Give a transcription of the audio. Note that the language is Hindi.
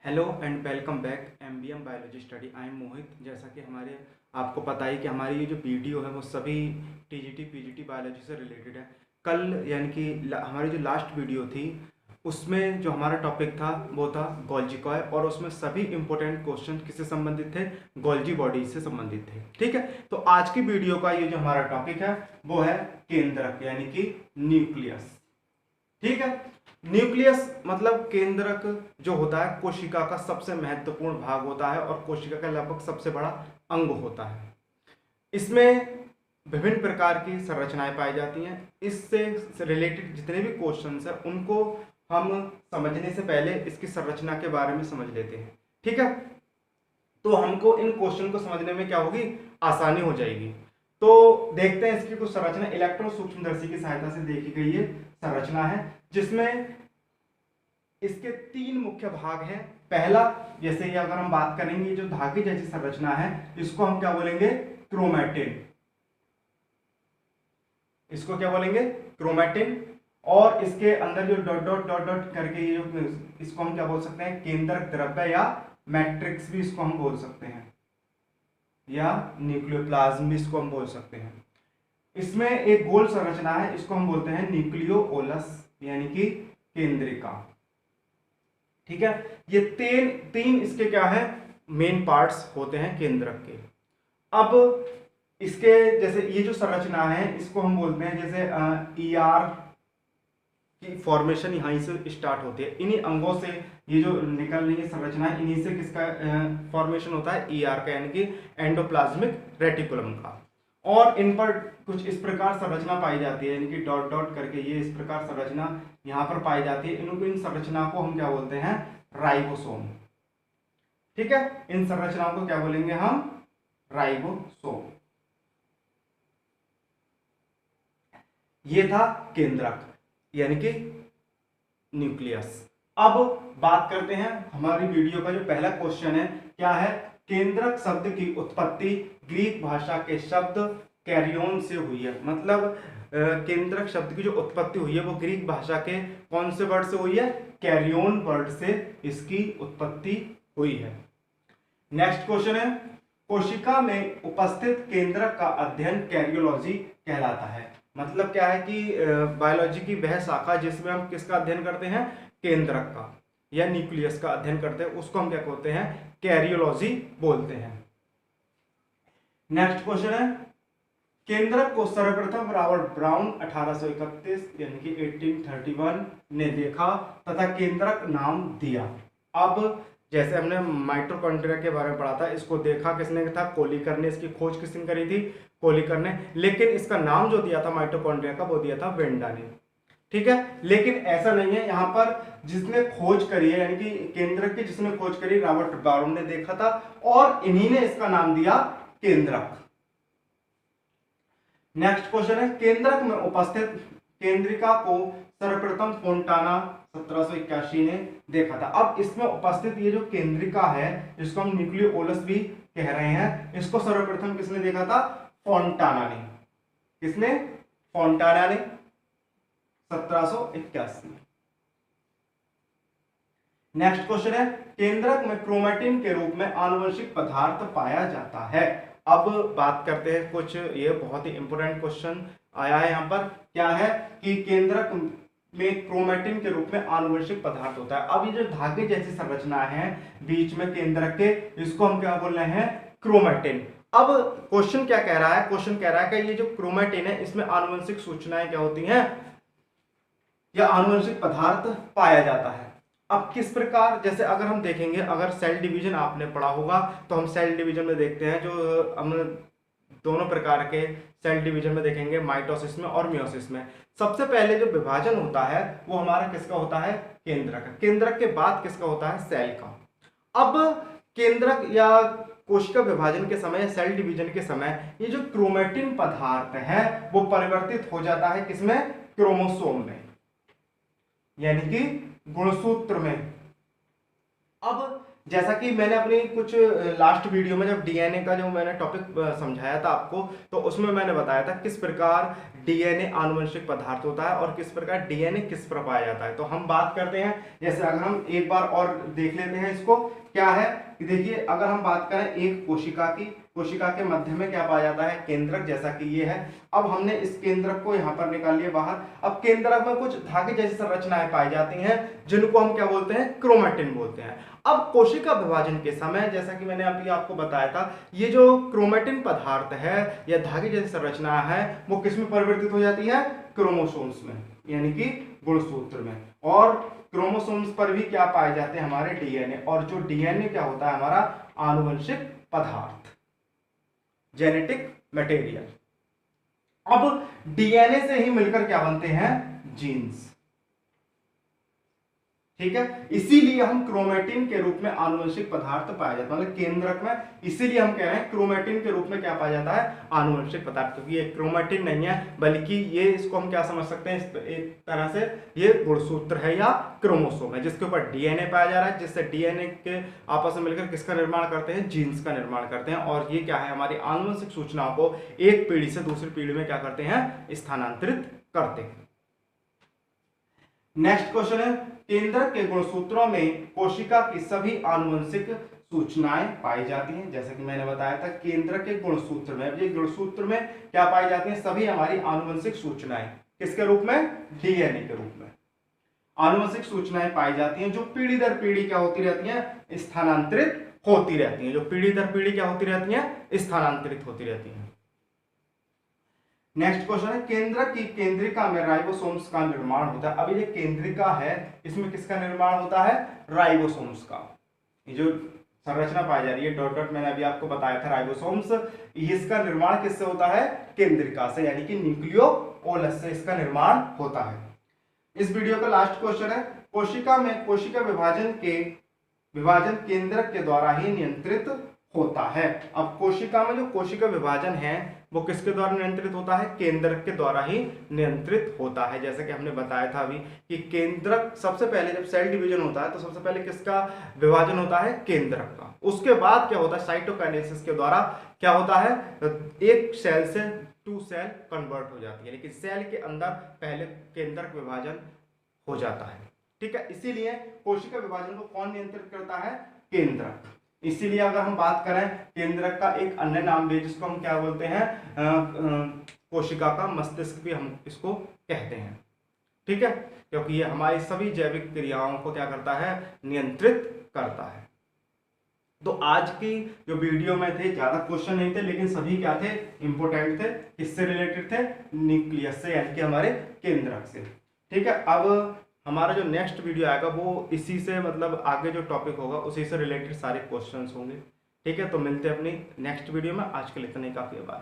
Hello and welcome back MBM biology study. I am Mohit. जैसा कि आपको पता ही कि हमारी ये जो वीडियो है वो सभी टीजीटी पीजीटी बायोलॉजी से रिलेटेड है। कल यानी कि हमारी जो लास्ट वीडियो थी उसमें जो हमारा टॉपिक था वो था गोल्जी कॉय, और उसमें सभी इंपॉर्टेंट क्वेश्चन किससे संबंधित थे? गोल्जी बॉडी से संबंधित थे। ठीक है, तो आज की वीडियो का ये जो हमारा टॉपिक है वो है केंद्रक यानी कि न्यूक्लियस। ठीक है, न्यूक्लियस मतलब केंद्रक जो होता है कोशिका का सबसे महत्वपूर्ण भाग होता है और कोशिका का लगभग सबसे बड़ा अंग होता है। इसमें विभिन्न प्रकार की संरचनाएं पाई जाती हैं। इससे रिलेटेड जितने भी क्वेश्चंस हैं उनको हम समझने से पहले इसकी संरचना के बारे में समझ लेते हैं। ठीक है, तो हमको इन क्वेश्चन को समझने में क्या होगी, आसानी हो जाएगी। तो देखते हैं इसकी कुछ संरचना इलेक्ट्रॉन सूक्ष्मदर्शी की सहायता से देखी गई है संरचना है, जिसमें इसके तीन मुख्य भाग हैं। पहला, जैसे ये अगर हम बात करेंगे जो धागे जैसी संरचना है इसको हम क्या बोलेंगे, क्रोमैटिन। इसको क्या बोलेंगे, क्रोमैटिन। और इसके अंदर जो डॉट डॉट डॉट डॉट करके ये जो इसको हम क्या बोल सकते हैं, केंद्रक द्रव्य या मैट्रिक्स भी इसको हम बोल सकते हैं, या न्यूक्लियोप्लाज्म भी इसको हम बोल सकते हैं। इसमें एक गोल संरचना है, इसको हम बोलते हैं न्यूक्लियोलस यानी कि केंद्रिका। ठीक है, ये तीन इसके क्या है, मेन पार्ट्स होते हैं केंद्रक के। अब इसके जैसे ये जो संरचना है इसको हम बोलते हैं जैसे ईआर की फॉर्मेशन यहीं से स्टार्ट होती है। इन्हीं अंगों से ये जो निकल रही है संरचना है, इन्हीं से किसका फॉर्मेशन होता है, ईआर का यानी कि एंडोप्लाज्मिक रेटिकुलम का। और इन पर कुछ इस प्रकार संरचना पाई जाती है, यानी कि डॉट डॉट करके ये इस प्रकार संरचना यहाँ पर पाई जाती है। इन संरचना को हम क्या बोलते हैं, राइबोसोम। ठीक है, इन संरचनाओं को क्या बोलेंगे हम, राइबोसोम। ये था केंद्रक यानी कि न्यूक्लियस। अब बात करते हैं हमारी वीडियो का जो पहला क्वेश्चन है, क्या है, केंद्रक शब्द की उत्पत्ति ग्रीक भाषा के शब्द कैरियोन से हुई है। मतलब केंद्रक शब्द की जो उत्पत्ति हुई है वो ग्रीक भाषा के कौन से वर्ड से हुई है, कैरियोन वर्ड से इसकी उत्पत्ति हुई है। नेक्स्ट क्वेश्चन है, कोशिका में उपस्थित केंद्रक का अध्ययन कैरियोलॉजी कहलाता है। मतलब क्या है कि बायोलॉजी की वह शाखा जिसमें हम किसका अध्ययन करते हैं, केंद्रक का या न्यूक्लियस का अध्ययन करते हैं, उसको हम क्या कहते हैं, कैरियोलॉजी बोलते हैं। नेक्स्ट क्वेश्चन है, केंद्रक को सर्वप्रथम रॉबर्ट ब्राउन 1831 यानी कि 1831 ने देखा तथा केंद्रक नाम दिया। अब जैसे हमने माइटोकॉन्ड्रिया के बारे में पढ़ा था, इसको देखा किसने था, कोलिकर ने। इसकी खोज किसने करी थी, कोलिकर ने। लेकिन इसका नाम जो दिया था माइटोकॉन्ड्रिया का वो दिया था वेंडा ने। ठीक है, लेकिन ऐसा नहीं है, यहाँ पर जिसने खोज करी है यानी कि केंद्रक की जिसने खोज करी रॉबर्ट ब्राउन ने देखा था और इन्हीं ने इसका नाम दिया केंद्रक। नेक्स्ट क्वेश्चन है, केंद्रक में उपस्थित केंद्रिका को सर्वप्रथम फोंटाना 1781 ने देखा था। अब इसमें उपस्थित ये जो केंद्रिका है जिसको हम न्यूक्लियोलस भी कह रहे हैं, इसको सर्वप्रथम किसने देखा था, फोंटाना ने। किसने, फोंटाना ने 1781 में। नेक्स्ट क्वेश्चन है, केंद्रक में क्रोमैटिन के रूप में आनुवंशिक पदार्थ पाया जाता है। अब बात करते हैं कुछ, ये बहुत ही इंपॉर्टेंट क्वेश्चन आया है यहाँ पर। क्या है कि केंद्रक में क्रोमैटिन के रूप में आनुवंशिक पदार्थ होता है। अब ये जो धागे जैसी संरचना है बीच में केंद्रक के, इसको हम क्या बोल रहे हैं, क्रोमैटिन। अब क्वेश्चन क्या कह रहा है, क्वेश्चन कह रहा है कि ये जो क्रोमैटिन है इसमें आनुवंशिक सूचनाएं क्या होती हैं, या आनुवंशिक पदार्थ पाया जाता है। अब किस प्रकार, जैसे अगर हम देखेंगे, अगर सेल डिवीजन आपने पढ़ा होगा तो हम सेल डिवीजन में देखते हैं, जो हम दोनों प्रकार के सेल डिवीजन में देखेंगे, माइटोसिस में और मियोसिस में। सबसे पहले जो विभाजन होता है वो हमारा किसका होता है, केंद्रक। केंद्रक के बाद किसका होता है, सेल का। अब केंद्रक या कोशिका विभाजन के समय, सेल डिवीजन के समय, ये जो क्रोमैटिन पदार्थ है वो परिवर्तित हो जाता है किसमें, क्रोमोसोम में, यानी कि गुणसूत्र में। अब जैसा कि मैंने अपनी कुछ लास्ट वीडियो में जब डीएनए का जो मैंने टॉपिक समझाया था आपको, तो उसमें मैंने बताया था किस प्रकार डीएनए आनुवंशिक पदार्थ होता है और किस प्रकार डीएनए किस पर पाया जाता है। तो हम बात करते हैं, जैसे अगर हम एक बार और देख लेते हैं इसको, क्या है कि देखिए, अगर हम बात करें एक कोशिका की, कोशिका के मध्य में क्या पाया जाता है, केंद्रक, जैसा कि ये है। अब हमने इस केंद्रक को यहाँ पर निकाल लिया बाहर। अब केंद्रक में कुछ धागे जैसी संरचनाएं पाई जाती हैं जिनको हम क्या बोलते हैं, क्रोमैटिन बोलते हैं। अब कोशिका विभाजन के समय, जैसा कि मैंने अभी आपको बताया था, ये जो क्रोमैटिन पदार्थ है या धागे जैसी संरचना है वो किस में परिवर्तित हो जाती है, क्रोमोसोम्स में, यानी कि गुणसूत्र में। और क्रोमोसोम्स पर भी क्या पाए जाते हैं, हमारे डीएनए। और जो डीएनए क्या होता है, हमारा आनुवंशिक पदार्थ, जेनेटिक मटेरियल। अब डीएनए से ही मिलकर क्या बनते हैं, जीन्स। ठीक है, इसीलिए हम क्रोमैटिन के रूप में आनुवंशिक पदार्थ पाया जाता है, मतलब केंद्रक में। इसीलिए हम कह रहे हैं क्रोमैटिन के रूप में क्या पाया जाता है, आनुवंशिक पदार्थ, क्योंकि ये क्रोमैटिन नहीं है, बल्कि ये, इसको हम क्या समझ सकते हैं, एक तरह से ये गुणसूत्र है या क्रोमोसोम है, जिसके ऊपर डीएनए पाया जा रहा है, जिससे डीएनए के आपस में मिलकर किसका निर्माण करते हैं, जीन्स का निर्माण करते हैं। और ये क्या है, हमारी आनुवंशिक सूचनाओं को एक पीढ़ी से दूसरी पीढ़ी में क्या करते हैं, स्थानांतरित करते हैं। नेक्स्ट क्वेश्चन है, केंद्रक के गुणसूत्रों में कोशिका की सभी आनुवंशिक सूचनाएं पाई जाती हैं। जैसा कि मैंने बताया था, केंद्रक के गुणसूत्र में, ये गुणसूत्र में क्या पाई जाती हैं, सभी हमारी आनुवंशिक सूचनाएं, किसके रूप में, डीएनए के रूप में आनुवंशिक सूचनाएं पाई जाती हैं, जो पीढ़ी दर पीढ़ी क्या होती रहती हैं, स्थानांतरित होती रहती हैं, जो पीढ़ी दर पीढ़ी क्या होती रहती हैं, स्थानांतरित होती रहती हैं। नेक्स्ट क्वेश्चन है, केंद्रक की केंद्रिका में राइबोसोम्स का निर्माण होता है। अब ये केंद्रिका है, इसमें किसका निर्माण होता है, राइबोसोम्स का। ये जो संरचना पाई जा रही है डॉट डॉट, मैंने अभी आपको बताया था राइबोसोम्स, इसका निर्माण किससे होता है, केंद्रिका से, यानी कि न्यूक्लियोलस से इसका निर्माण होता है। इस वीडियो का लास्ट क्वेश्चन है, कोशिका में कोशिका विभाजन केंद्रक के द्वारा ही नियंत्रित होता है। अब कोशिका में जो कोशिका विभाजन है वो किसके द्वारा नियंत्रित होता है, केंद्रक के द्वारा ही नियंत्रित होता है। जैसा कि हमने बताया था अभी कि केंद्रक, सबसे पहले जब सेल डिवीजन होता है तो सबसे पहले किसका विभाजन होता है, केंद्रक का। उसके बाद क्या होता है, साइटोकाइनेसिस के द्वारा क्या होता है, एक सेल से 2 सेल कन्वर्ट हो जाती है, लेकिन सेल के अंदर पहले केंद्रक विभाजन हो जाता है। ठीक है, इसीलिए कोशिका विभाजन को कौन नियंत्रित करता है, केंद्रक। इसीलिए अगर हम बात करें केंद्रक का एक अन्य नाम भी, जिसको हम क्या बोलते हैं, कोशिका का मस्तिष्क भी हम इसको कहते हैं। ठीक है, क्योंकि ये हमारी सभी जैविक क्रियाओं को क्या करता है, नियंत्रित करता है। तो आज की जो वीडियो में थे, ज्यादा क्वेश्चन नहीं थे, लेकिन सभी क्या थे, इंपोर्टेंट थे, किससे रिलेटेड थे, न्यूक्लियस से, यानी कि हमारे केंद्रक से। ठीक है, अब हमारा जो नेक्स्ट वीडियो आएगा वो इसी से, मतलब आगे जो टॉपिक होगा उसी से रिलेटेड सारे क्वेश्चंस होंगे। ठीक है, तो मिलते हैं अपनी नेक्स्ट वीडियो में। आज के लिए इतना ही काफी है, बाय।